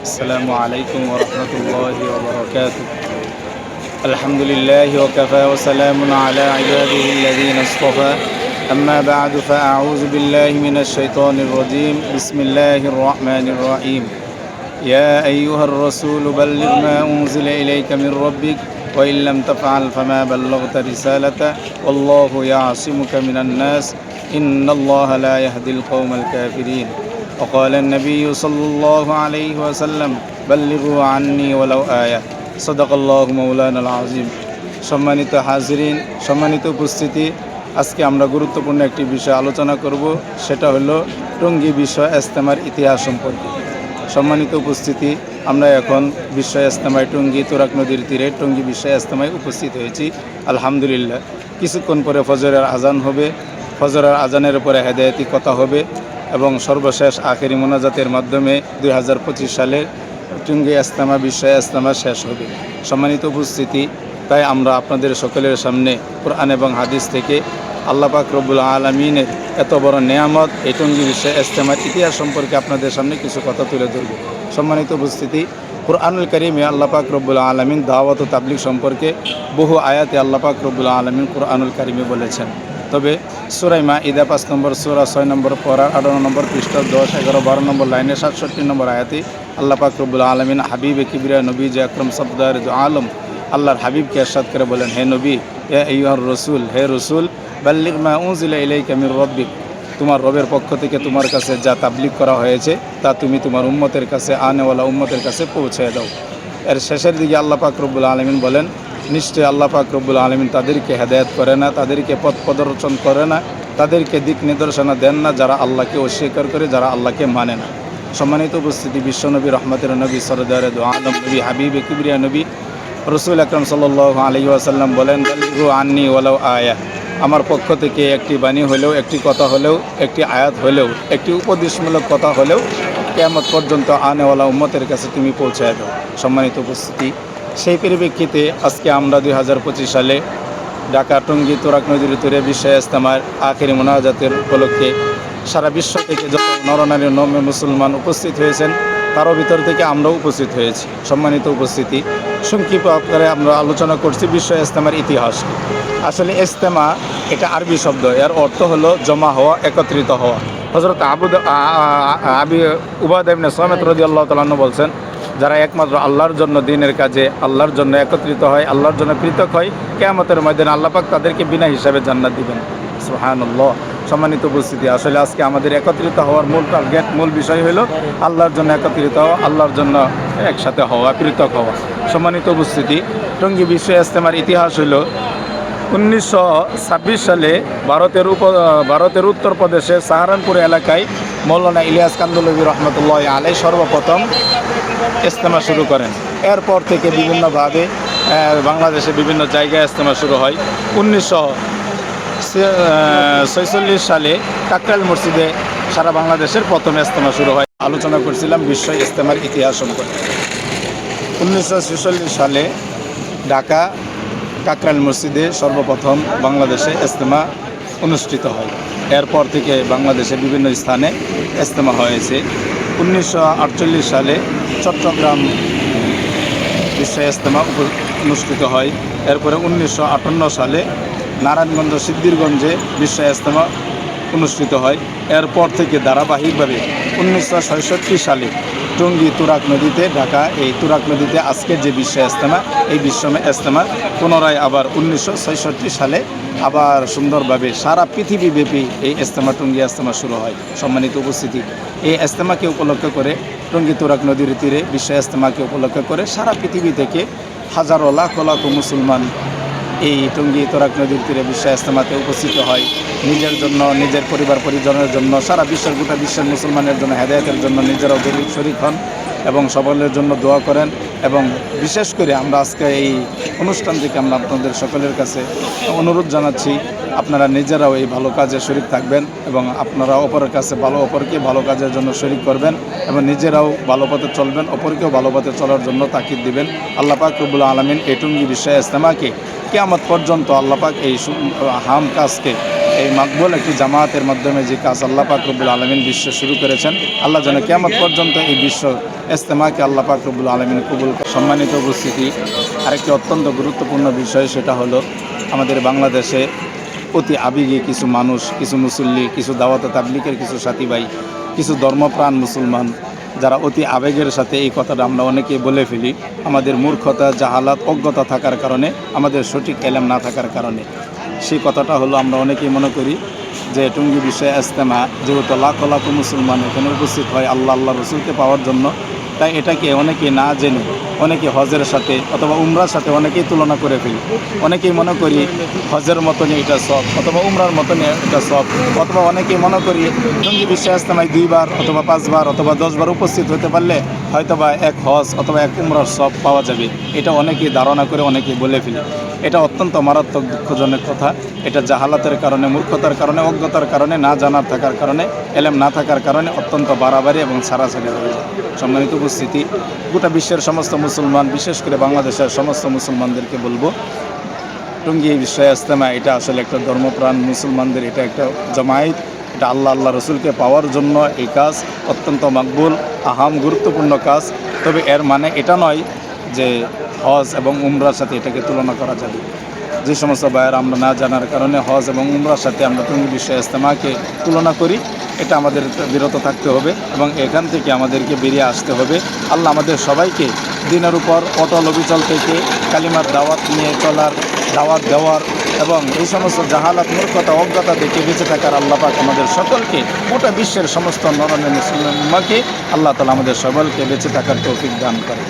السلام عليكم ورحمة الله وبركاته. الحمد لله وكفى وسلام على عباده الذين اصطفى. أما بعد فأعوذ بالله من الشيطان الرجيم. بسم الله الرحمن الرحيم. يا أيها الرسول بلغ ما أنزل إليك من ربك وإن لم تفعل فما بلغت رسالته والله يعصمك من الناس إن الله لا يهدي القوم الكافرين. وقال النبي صلى الله عليه وسلم بلغوا عني ولو آية. صدق الله مولانا العظيم. সম্মানিত হাজিরিন, সম্মানিত উপস্থিতি, আজকে আমরা গুরুত্বপূর্ণ একটি বিষয় আলোচনা করব, সেটা হলো টঙ্গী বিশ্ব ইজতেমার ইতিহাস সম্পর্কে। সম্মানিত উপস্থিতি, আমরা এখন বিশ্ব ইজতেমায় টঙ্গী তুরাগ নদীর তীরে টঙ্গী বিশ্ব ইজতেমায় উপস্থিত হয়েছি। আলহামদুলিল্লাহ, কিছুক্ষণ পরে ফজরের আজান হবে। ফজরের আজানের পরে হেদায়েতি কথা হবে এবং সর্বশেষ আখেরি মোনাজাতের মাধ্যমে 2025 সালে টঙ্গী ইজতেমা বিশ্ব ইজতেমা শেষ হবে। সম্মানিত উপস্থিতি, তাই আমরা আপনাদের সকলের সামনে কোরআন এবং হাদিস থেকে আল্লাহ পাক রব্বুল আলামিনের এত বড় নেয়ামত এই টঙ্গী বিশ্ব ইজতেমার ইতিহাস সম্পর্কে আপনাদের সামনে কিছু কথা তুলে ধরব। সম্মানিত উপস্থিতি, কুরআনুল কারীমে আল্লাহ পাক রব্বুল আলামিন দাওয়াত ও তাবলীগ সম্পর্কে বহু আয়াতে আল্লাহ পাক রব্বুল আলামিন কুরআনুল কারীমে বলেছেন। তবে সূরা মাঈদা 5 নম্বর সূরা 6 নম্বর পারা 18 নম্বর পৃষ্ঠা 10, 11, 12 নম্বর লাইনে 67 নম্বর আয়াতে আল্লাহ পাক রব্বুল আলামিন হাবিবে কিবরিয়া নবী যে আকরাম সফদার দু আলম আল্লাহর হাবিবকে ইরশাদ করে বলেন, হে নবী, ইয়া আইয়ুহার রাসূল, হে রাসূল, বাল্লিগ মা উনজিলা ইলাইকা মির রাব্বিক, তোমার রবের পক্ষ থেকে তোমার কাছে যা তাবলীগ করা হয়েছে তা তুমি তোমার উম্মতের কাছে, আনেওয়ালা উম্মতের কাছে পৌঁছে দাও। এর শেষের দিকে আল্লাহ পাক রব্বুল আলামিন বলেন, নিশ্চয়ই আল্লাহ পাক রব্বুল আলামিন তাদেরকে হেদায়েত করে না, তাদেরকে পথ প্রদর্শন করে না, তাদেরকে দিক নির্দেশনা দেন না যারা আল্লাহকে অস্বীকার করে, যারা আল্লাহকে মানে না। সম্মানিত উপস্থিতি, বিশ্বনবী রহমতের নবী সরদারে দু আলম নবী হাবিবে কিবরিয়া নবী রসুল আকরাম সাল্লাল্লাহু আলাইহি ওয়াসাল্লাম বলেন, বাল্লিগু আন্নী ওয়ালাউ আয়া, আমার পক্ষ থেকে একটি বাণী হলেও, একটি কথা হলেও, একটি আয়াত হলেও, একটি উপদেশমূলক কথা হলেও কিয়ামত পর্যন্ত আনেওয়ালা উম্মতের কাছে তুমি পৌঁছায় দাও। সম্মানিত উপস্থিতি, সেই পরিপ্রেক্ষিতে আজকে আমরা 2025 সালে ঢাকা টঙ্গী তুরাগ নদীর তীরে বিশ্ব ইজতেমার আখেরি মোনাজাতের উপলক্ষে সারা বিশ্ব থেকে যত নরনারী নমে মুসলমান উপস্থিত হয়েছেন, তারও ভিতর থেকে আমরাও উপস্থিত হয়েছি। সম্মানিত উপস্থিতি, সংক্ষিপ্ত আকারে আমরা আলোচনা করছি বিশ্ব ইজতেমার ইতিহাস। আসলে ইজতেমা এটা আরবি শব্দ, এর অর্থ হলো জমা হওয়া, একত্রিত হওয়া। হযরত আবু উবাদা ইবনে সামিত রাদিয়াল্লাহু তাআলা আনহু বলছেন, যারা একমাত্র আল্লাহর জন্য দিনের কাজে আল্লাহর জন্য একত্রিত হয়, আল্লাহর জন্য পৃথক হয়, কিয়ামতের ময়দানে আল্লাহ পাক তাদেরকে বিনা হিসাবে জান্নাত দিবেন। সুবহানাল্লাহ। সম্মানিত উপস্থিতি, আসলে আজকে আমাদের একত্রিত হওয়ার মূল টার্গেট, মূল বিষয় হলো আল্লাহর জন্য একত্রিত হওয়া, আল্লাহর জন্য একসাথে হওয়া, পৃথক হওয়া। সম্মানিত উপস্থিতি, টঙ্গী বিশ্ব ইজতেমার ইতিহাস হলো 1926 সালে ভারতের উত্তরপ্রদেশের সাহারানপুর এলাকায় মৌলানা ইলিয়াস কান্দলভী রহমতুল্লাহ আলাইহি সর্বপ্রথম ইজতেমা শুরু করেন। এরপর থেকে বিভিন্নভাবে বাংলাদেশে বিভিন্ন জায়গায় ইজতেমা শুরু হয়। 1946 সালে কাকরাইল মসজিদে সারা বাংলাদেশের প্রথম ইজতেমা শুরু হয়। আলোচনা করছিলাম বিশ্ব ইজতেমার ইতিহাস সম্পর্কে। 1946 সালে ঢাকা কাকরাইল মসজিদে সর্বপ্রথম বাংলাদেশে ইজতেমা অনুষ্ঠিত হয়। এরপর থেকে বাংলাদেশে বিভিন্ন স্থানে ইজতেমা হয়েছে। 1948 সালে চট্টগ্রাম বিশ্ব ইজতেমা অনুষ্ঠিত হয়। এরপরে 1958 সালে নারায়ণগঞ্জ সিদ্ধিরগঞ্জে বিশ্ব ইজতেমা অনুষ্ঠিত হয়। এরপর থেকে ধারাবাহিকভাবে 1966 সালে টঙ্গী তুরাগ নদীতে, ঢাকা এই তুরাগ নদীতে আজকের যে বিশ্ব ইজতেমা, এই বিশ্ব ইজতেমা পুনরায় আবার 1966 সালে আবার সুন্দরভাবে সারা পৃথিবীব্যাপী এই ইজতেমা, টঙ্গী ইজতেমা শুরু হয়। সম্মানিত উপস্থিতি, এই ইজতেমাকে উপলক্ষ করে টঙ্গী তুরাগ নদীর তীরে বিশ্ব ইজতেমাকে উপলক্ষ করে সারা পৃথিবী থেকে হাজারো লাখ লাখ মুসলমান এই টঙ্গী তুরাগ নদীর তীরে বিশ্ব ইজতেমাতে উপস্থিত হয়। নিজের জন্য, নিজের পরিবার পরিজনের জন্য, সারা বিশ্বের, গোটা বিশ্বের মুসলমানের জন্য হেদায়েতের জন্য নিজেরাও শরীক হন এবং সকলের জন্য দোয়া করেন। এবং বিশেষ করে আমরা আজকে এই অনুষ্ঠান থেকে আমরা আপনাদের সকলের কাছে অনুরোধ জানাচ্ছি, আপনারা নিজেরাও এই ভালো কাজে শরীক থাকবেন এবং আপনারা অপরের কাছে অপরকে ভালো কাজের জন্য শরীক করবেন এবং নিজেরাও ভালো পথে চলবেন, অপরকেও ভালো পথে চলার জন্য তাকিদ দিবেন। আল্লাহ পাক রব্বুল আলামিন এই টঙ্গী বিশ্ব ইজতেমাকে কিয়ামত পর্যন্ত আল্লাহ পাক এই হাম কাজকে এই মাকবুল একটি জামায়াতের মাধ্যমে যে কাজ আল্লাহ পাক রব্বুল আলামিন বিশ্ব শুরু করেছেন, আল্লাহ যেন কিয়ামত পর্যন্ত এই বিশ্ব ইজতেমাকে আল্লাহ পাক রব্বুল আলামিন কবুল করেন। সম্মানিত উপস্থিতি, আরেকটি অত্যন্ত গুরুত্বপূর্ণ বিষয়, সেটা হলো আমাদের বাংলাদেশে অতি আবেগী কিছু মানুষ, কিছু মুসল্লি, কিছু দাওয়াত তাবলীগের কিছু সাথী ভাই, কিছু ধর্মপ্রাণ মুসলমান, যারা অতি আবেগের সাথে এই কথাটা আমরা অনেকেই বলে ফেলি আমাদের মূর্খতা, জাহালাত, অজ্ঞতা থাকার কারণে, আমাদের সঠিক এলেম না থাকার কারণে। সেই কথাটা হলো আমরা অনেকেই মনে করি যে টঙ্গী বিশ্ব ইজতেমা যেহেতু লাখ লাখ মুসলমান এখানে উপস্থিত হয় আল্লাহ রসুলকে পাওয়ার জন্য, তাই এটাকে অনেকে না জেনে অনেকে হজের সাথে অথবা উমরার সাথে অনেকেই তুলনা করে ফেলি। অনেকেই মনে করি হজের মতনই এটা সব, অথবা উমরার মতনই এটা সব, অথবা অনেকেই মনে করি টঙ্গী বিশ্ব ইজতেমায় 2 বার অথবা 5 বার অথবা 10 বার উপস্থিত হতে পারলে হয়তোবা এক হজ অথবা এক উমরার সব পাওয়া যাবে। এটা অনেকেই ধারণা করে অনেকেই বলে ফেলি। এটা অত্যন্ত মারাত্মক দুঃখজনক কথা। এটা জাহালাতের কারণে, মূর্খতার কারণে, অজ্ঞতার কারণে, না জানার থাকার কারণে, এলেম না থাকার কারণে অত্যন্ত বাড়াবাড়ি এবং ছাড়াছাড়ি হয়ে যায়। সম্মানিত উপস্থিতি, গোটা বিশ্বের সমস্ত মুসলমান, বিশেষ করে বাংলাদেশের সমস্ত মুসলমানদেরকে বলবো, টঙ্গী বিশ্ব ইজতেমা এটা আসলে একটা ধর্মপ্রাণ মুসলমানদের এটা একটা জামায়াত। এটা আল্লাহ রসুলকে পাওয়ার জন্য এই কাজ অত্যন্ত মাকবুল, আহাম, গুরুত্বপূর্ণ কাজ। তবে এর মানে এটা নয় যে হজ এবং উমরার সাথে এটাকে তুলনা করা যাবে। যে সমস্ত ভাইয়েরা আমরা না জানার কারণে হজ এবং উমরার সাথে আমরা টঙ্গী বিশ্ব ইজতেমাকে তুলনা করি, এটা আমাদের বিরত থাকতে হবে এবং এখান থেকে আমাদেরকে বেরিয়ে আসতে হবে। আল্লাহ আমাদের সবাইকে দিনের উপর অটল অবিচল থেকে কালিমার দাওয়াত নিয়ে চলার, দাওয়াত দেওয়ার এবং এই সমস্ত জাহালাত, মূর্খতা, অজ্ঞতা থেকে বেঁচে থাকার আল্লাহ পাক আমাদের সকলকে, গোটা বিশ্বের সমস্ত নরনে মুসলিমাকে আল্লাহ তাআলা আমাদের সকলকে বেঁচে থাকার তৌফিক দান করে।